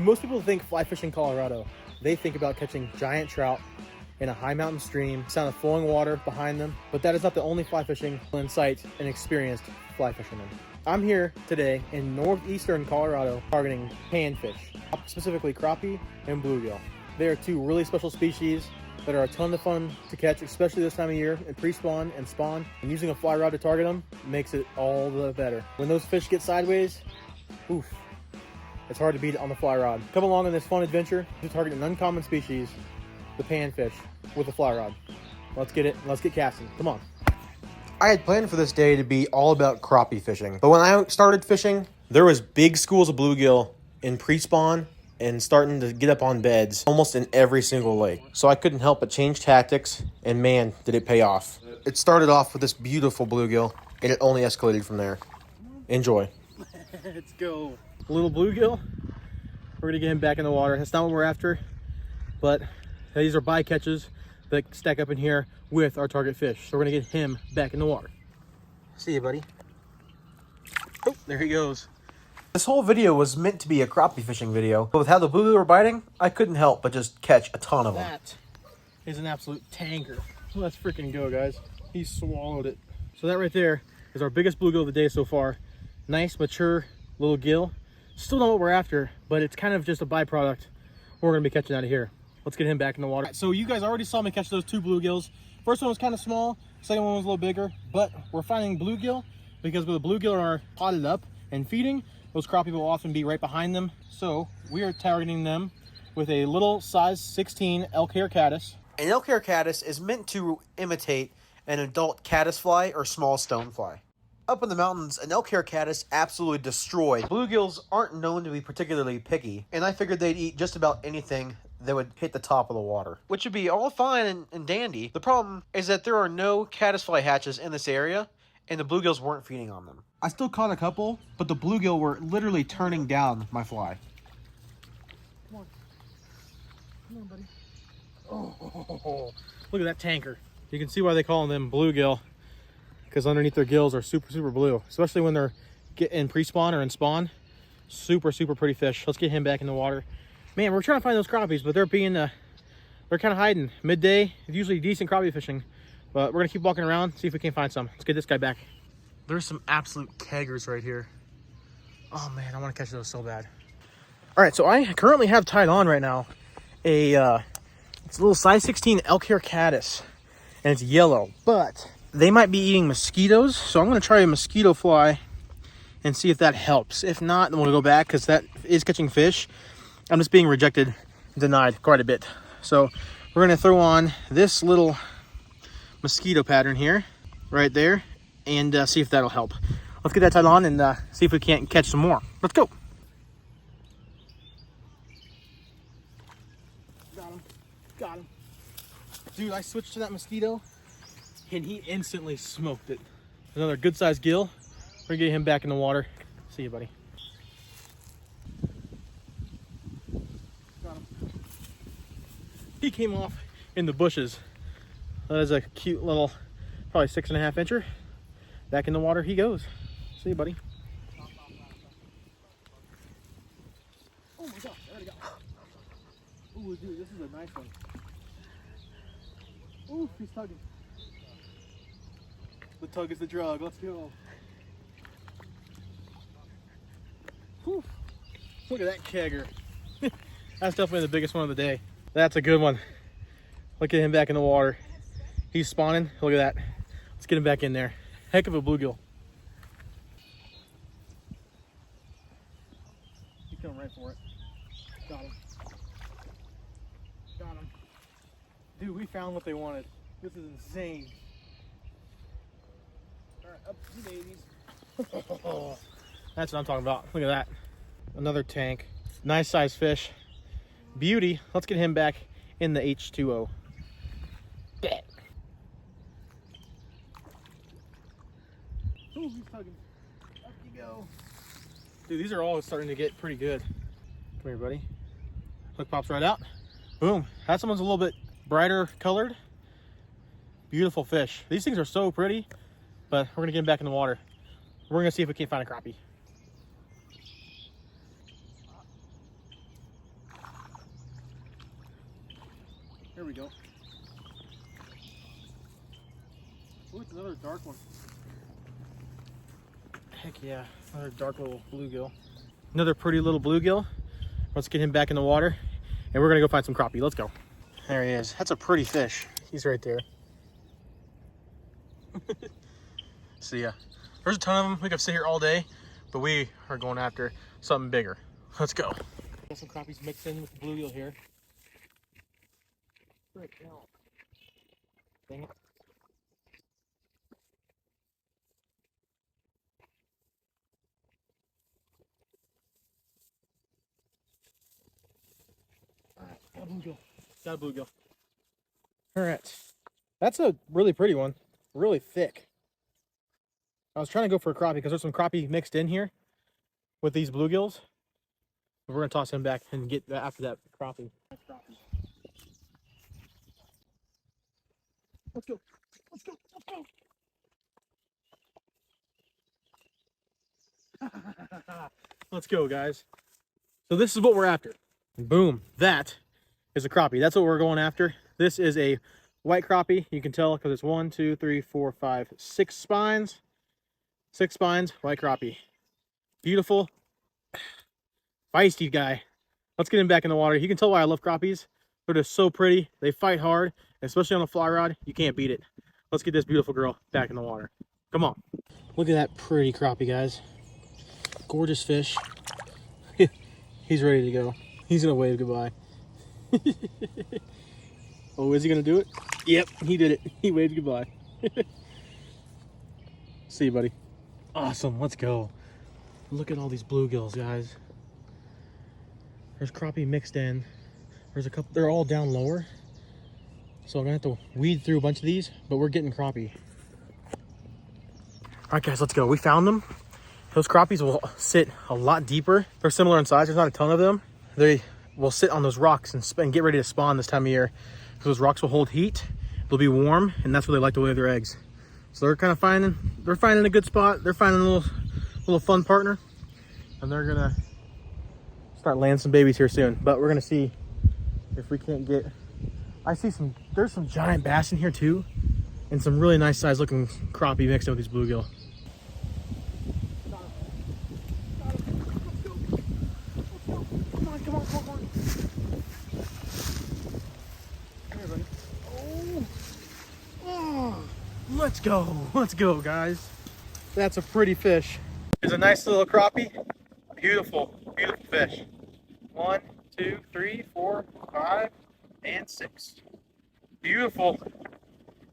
Most people think fly fishing Colorado. They think about catching giant trout in a high mountain stream, sound of flowing water behind them, but that is not the only fly fishing in sight and experienced fly fishermen. I'm here today in northeastern Colorado targeting panfish, specifically crappie and bluegill. They are two really special species that are a ton of fun to catch, especially this time of year in pre-spawn and spawn. And using a fly rod to target them makes it all the better. When those fish get sideways, oof, it's hard to beat it on the fly rod. Come along on this fun adventure to target an uncommon species, the panfish, with a fly rod. Let's get it. Let's get casting. Come on. I had planned for this day to be all about crappie fishing, but when I started fishing, there was big schools of bluegill in pre-spawn and starting to get up on beds almost in every single lake. So I couldn't help but change tactics, and man, did it pay off. It started off with this beautiful bluegill, and it only escalated from there. Enjoy. Let's go. Little bluegill. We're gonna get him back in the water. That's not what we're after, but these are bycatches that stack up in here with our target fish. So we're gonna get him back in the water. See you, buddy. Oh, there he goes. This whole video was meant to be a crappie fishing video, but with how the bluegill were biting, I couldn't help but just catch a ton of them. That is an absolute tanker. Let's freaking go, guys. He swallowed it. So that right there is our biggest bluegill of the day so far. Nice, mature little gill. Still not what we're after, but it's kind of just a byproduct we're gonna be catching out of here. Let's get him back in the water. Right, so you guys already saw me catch those two bluegills. First one was kind of small, second one was a little bigger, but we're finding bluegill because when the bluegill are potted up and feeding, those crappie will often be right behind them. So we are targeting them with a little size 16 elk hair caddis. An elk hair caddis is meant to imitate an adult caddisfly or small stonefly. Up in the mountains, an elk hair caddis absolutely destroyed. Bluegills aren't known to be particularly picky, and I figured they'd eat just about anything that would hit the top of the water, which would be all fine and dandy. The problem is that there are no caddisfly hatches in this area, and the bluegills weren't feeding on them. I still caught a couple, but the bluegill were literally turning down my fly. Come on. Come on, buddy. Oh, look at that tanker. You can see why they call them bluegill, because underneath their gills are super, super blue, especially when they're in pre-spawn or in spawn. Super, super pretty fish. Let's get him back in the water. Man, we're trying to find those crappies, but they're kind of hiding. Midday, it's usually decent crappie fishing, but we're gonna keep walking around, see if we can find some. Let's get this guy back. There's some absolute keggers right here. Oh man, I want to catch those so bad. All right, so I currently have tied on right now it's a little size 16 elk hair caddis, and it's yellow, but they might be eating mosquitoes, so I'm going to try a mosquito fly and see if that helps. If not, then we'll go back because that is catching fish. I'm just being rejected, denied quite a bit. So we're going to throw on this little mosquito pattern here, right there, and see if that'll help. Let's get that tied on and see if we can't catch some more. Let's go. Got him. Got him. Dude, I switched to that mosquito, and he instantly smoked it. Another good sized gill. We're gonna get him back in the water. See you, buddy. Got him. He came off in the bushes. That is a cute little, probably 6.5 incher. Back in the water he goes. See you, buddy. Oh my gosh, I already got one. Ooh, dude, this is a nice one. Ooh, he's tugging. The tug is the drug. Let's go. Whew. Look at that kegger. That's definitely the biggest one of the day. That's a good one. Look at him back in the water. He's spawning. Look at that. Let's get him back in there. Heck of a bluegill. He's coming right for it. Got him. Got him. Dude, we found what they wanted. This is insane. All right, up to the babies. That's what I'm talking about. Look at that. Another tank. Nice size fish. Beauty. Let's get him back in the H2O. Bet. Ooh, he's tugging. Up you go. Dude, these are all starting to get pretty good. Come here, buddy. Hook pops right out. Boom. That one's a little bit brighter colored. Beautiful fish. These things are so pretty, but we're gonna get them back in the water. We're gonna see if we can't find a crappie. Here we go. Ooh, it's another dark one. Heck yeah, another dark little bluegill. Another pretty little bluegill. Let's get him back in the water and we're gonna go find some crappie. Let's go. There he is. That's a pretty fish. He's right there. See ya. There's a ton of them. We could sit here all day, but we are going after something bigger. Let's go. Got some crappies mixed in with the bluegill here. Right now. Dang it. Alright, got a bluegill. Got a bluegill. Alright. That's a really pretty one. Really thick. I was trying to go for a crappie because there's some crappie mixed in here with these bluegills. We're going to toss him back and get after that crappie. Let's go. Let's go. Let's go. Let's go, guys. So this is what we're after. Boom. That is a crappie. That's what we're going after. This is a white crappie. You can tell because it's 1, 2, 3, 4, 5, 6 spines. 6 spines, white crappie. Beautiful, feisty guy. Let's get him back in the water. You can tell why I love crappies. They're just so pretty. They fight hard, especially on a fly rod. You can't beat it. Let's get this beautiful girl back in the water. Come on. Look at that pretty crappie, guys. Gorgeous fish. He's ready to go. He's gonna wave goodbye. Oh, is he gonna do it? Yep, he did it. He waved goodbye. See you, buddy. Awesome, let's go. Look at all these bluegills, guys. There's crappie mixed in. There's a couple, they're all down lower. So I'm gonna have to weed through a bunch of these, but we're getting crappie. All right, guys, let's go. We found them. Those crappies will sit a lot deeper. They're similar in size. There's not a ton of them. They will sit on those rocks and get ready to spawn this time of year. Because those rocks will hold heat. They'll be warm, and that's where they like to lay their eggs. So they're kind of finding a good spot. They're finding a little fun partner, and they're gonna start laying some babies here soon. But we're gonna see if we can't get. I see there's some giant bass in here too, and some really nice size looking crappie mixed in with these bluegill. Come on. Come here, buddy. Oh. Let's go, guys. That's a pretty fish. It's a nice little crappie. Beautiful fish. 1, 2, 3, 4, 5, and 6. Beautiful.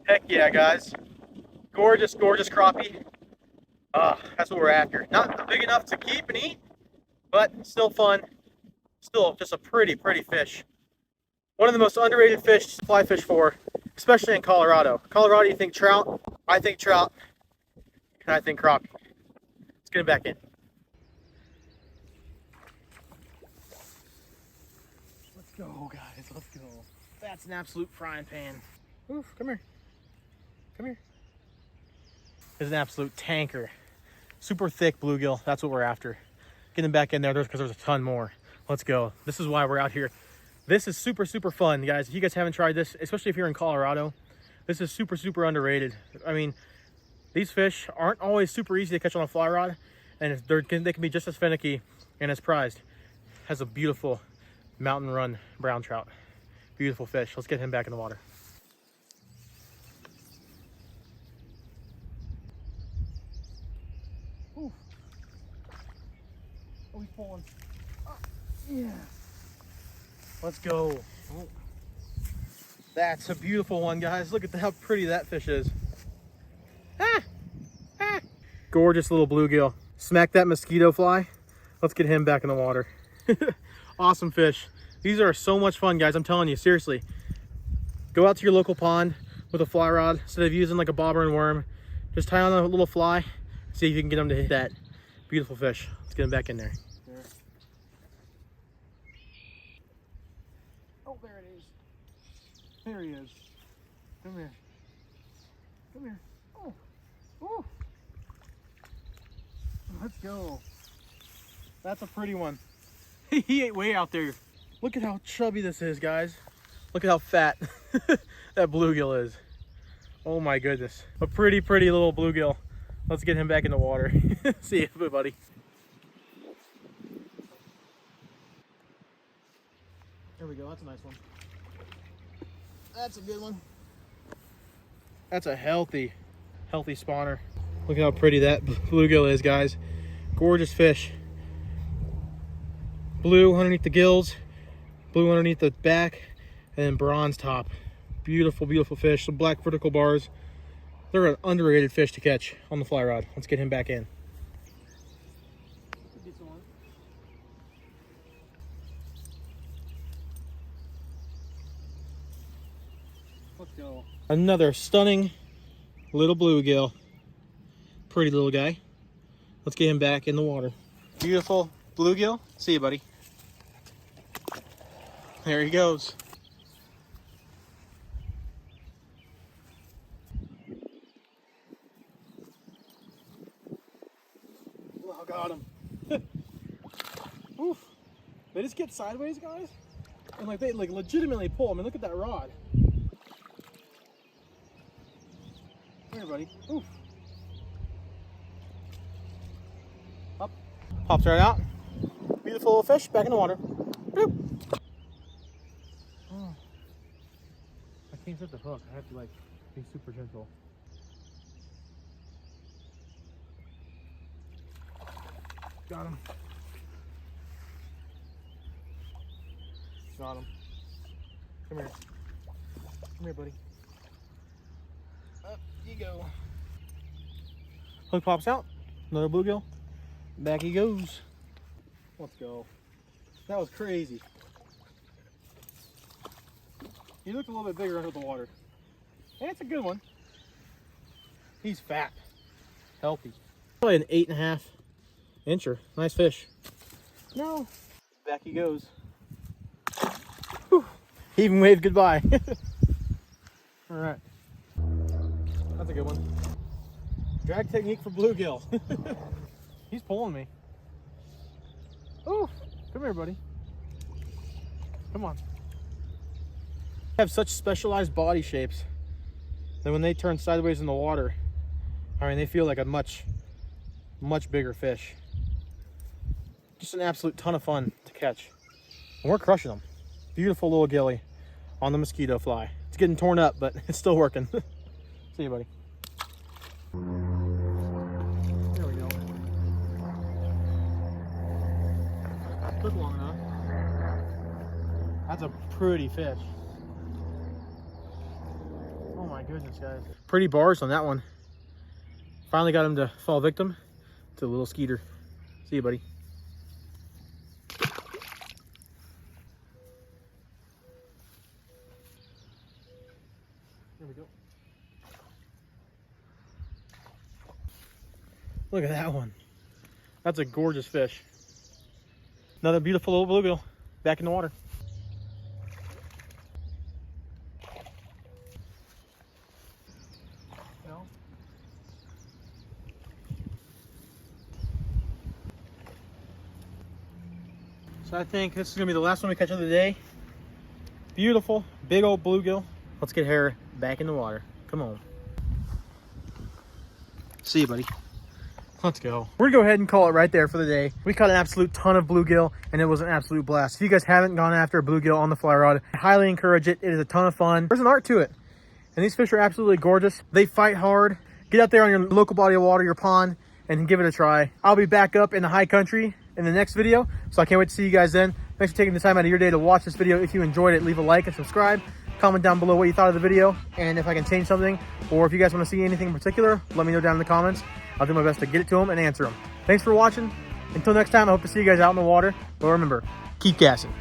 Heck yeah, guys. Gorgeous crappie. That's what we're after. Not big enough to keep and eat, but still fun. Still just a pretty fish. One of the most underrated fish to fly fish for, especially in Colorado. Colorado, you think trout? I think trout. And I think crappie. Let's get him back in. Let's go, guys. Let's go. That's an absolute frying pan. Oof, come here. It's an absolute tanker. Super thick bluegill. That's what we're after. Get him back in there because there's a ton more. Let's go. This is why we're out here. This is super fun, guys. If you guys haven't tried this, especially if you're in Colorado, this is super underrated. I mean, these fish aren't always super easy to catch on a fly rod, and they can be just as finicky and as prized. Has a beautiful mountain run brown trout. Beautiful fish. Let's get him back in the water. Ooh. Oh, he's pulling. Oh, yeah. Let's go. Oh. That's a beautiful one, guys. Look at how pretty that fish is. Gorgeous little bluegill. Smack that mosquito fly. Let's get him back in the water. Awesome fish. These are so much fun, guys. I'm telling you, seriously. Go out to your local pond with a fly rod instead of using like a bobber and worm. Just tie on a little fly. See if you can get them to hit that beautiful fish. Let's get him back in there. Oh, there it is. There he is. Come here. Oh. Let's go. That's a pretty one. He ate way out there. Look at how chubby this is, guys. Look at how fat that bluegill is. Oh my goodness. A pretty little bluegill. Let's get him back in the water. See you, buddy. There we go. That's a nice one. That's a good one. That's a healthy spawner. Look at how pretty that bluegill is, guys. Gorgeous fish. Blue underneath the gills, blue underneath the back, and then bronze top. Beautiful fish. Some black vertical bars. They're an underrated fish to catch on the fly rod. Let's get him back in. Let's go. Another stunning little bluegill. Pretty little guy. Let's get him back in the water. Beautiful bluegill. See you, buddy. There he goes. Wow, got him. Oof. They just get sideways, guys, and like they like legitimately pull. I mean, look at that rod. Here, buddy. Oof. Up. Pops right out. Beautiful little fish back in the water. Boop. Oh. I can't set the hook. I have to like be super gentle. Got him. Got him. Come here. Come here, buddy. Up you go. Hook pops out. Another bluegill. Back he goes. Let's go. That was crazy. He looked a little bit bigger under the water. And it's a good one. He's fat. Healthy. Probably an 8.5 incher. Nice fish. No. Back he goes. Whew. He even waved goodbye. All right. That's a good one. Drag technique for bluegill. He's pulling me. Oh, come here, buddy. Come on. They have such specialized body shapes that when they turn sideways in the water, I mean, they feel like a much bigger fish. Just an absolute ton of fun to catch. And we're crushing them. Beautiful little gilly on the mosquito fly. It's getting torn up, but it's still working. See you, buddy. There we go. Took long enough. That's a pretty fish. Oh my goodness, guys. Pretty bars on that one. Finally got him to fall victim to a little skeeter. See you, buddy. There we go. Look at that one. That's a gorgeous fish. Another beautiful little bluegill back in the water. So I think this is gonna be the last one we catch of the day. Beautiful, big old bluegill. Let's get her back in the water. Come on. See you, buddy. Let's go. We're gonna go ahead and call it right there for the day. We caught an absolute ton of bluegill and it was an absolute blast. If you guys haven't gone after a bluegill on the fly rod, I highly encourage it. It is a ton of fun. There's an art to it. And these fish are absolutely gorgeous. They fight hard. Get out there on your local body of water, your pond, and give it a try. I'll be back up in the high country in the next video, so I can't wait to see you guys then. Thanks for taking the time out of your day to watch this video. If you enjoyed it, leave a like and subscribe. Comment down below what you thought of the video, and if I can change something, or if you guys want to see anything in particular, let me know down in the comments. I'll do my best to get it to them and answer them. Thanks for watching. Until next time, I hope to see you guys out in the water. But remember, keep casting.